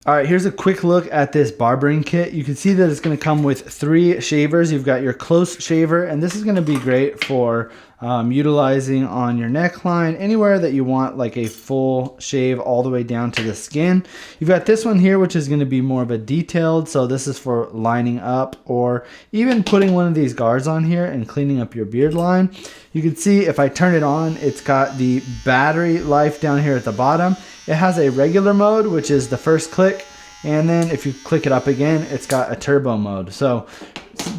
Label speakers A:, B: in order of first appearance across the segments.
A: All right, here's a quick look at this barbering kit. You can see that it's going to come with 3 shavers. You've got your close shaver, and this is going to be great for utilizing on your neckline, anywhere that you want like a full shave all the way down to the skin. You've got this one here, which is going to be more of a detailed, so this is for lining up or even putting one of these guards on here and cleaning up your beard line. You can see if I turn it on, it's got the battery life down here at the bottom. It has a regular mode, which is the first click, and then if you click it up again, it's got a turbo mode. So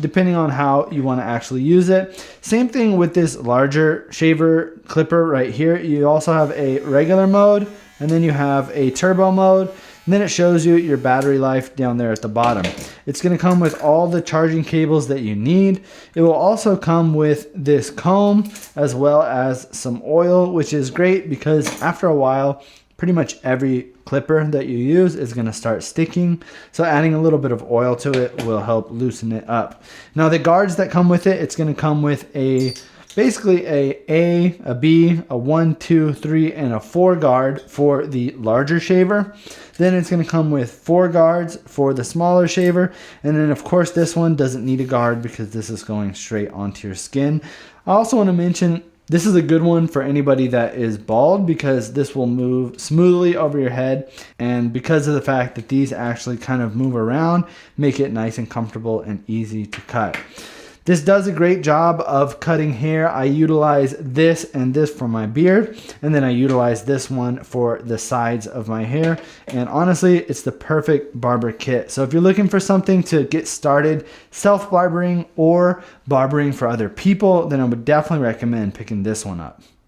A: depending on how you want to actually use it. Same thing with this larger shaver clipper right here. You also have a regular mode, and then you have a turbo mode, and then it shows you your battery life down there at the bottom. It's going to come with all the charging cables that you need. It will also come with this comb as well as some oil, which is great because after a while, pretty much every clipper that you use is going to start sticking. So adding a little bit of oil to it will help loosen it up. Now the guards that come with it, it's going to come with basically a B, a 1, 2, 3, and a 4 guard for the larger shaver. Then it's going to come with 4 guards for the smaller shaver. And then of course this one doesn't need a guard because this is going straight onto your skin. I also want to mention this is a good one for anybody that is bald because this will move smoothly over your head, and because of the fact that these actually kind of move around, make it nice and comfortable and easy to cut. This does a great job of cutting hair. I utilize this and this for my beard, and then I utilize this one for the sides of my hair. And honestly, it's the perfect barber kit. So if you're looking for something to get started self-barbering or barbering for other people, then I would definitely recommend picking this one up.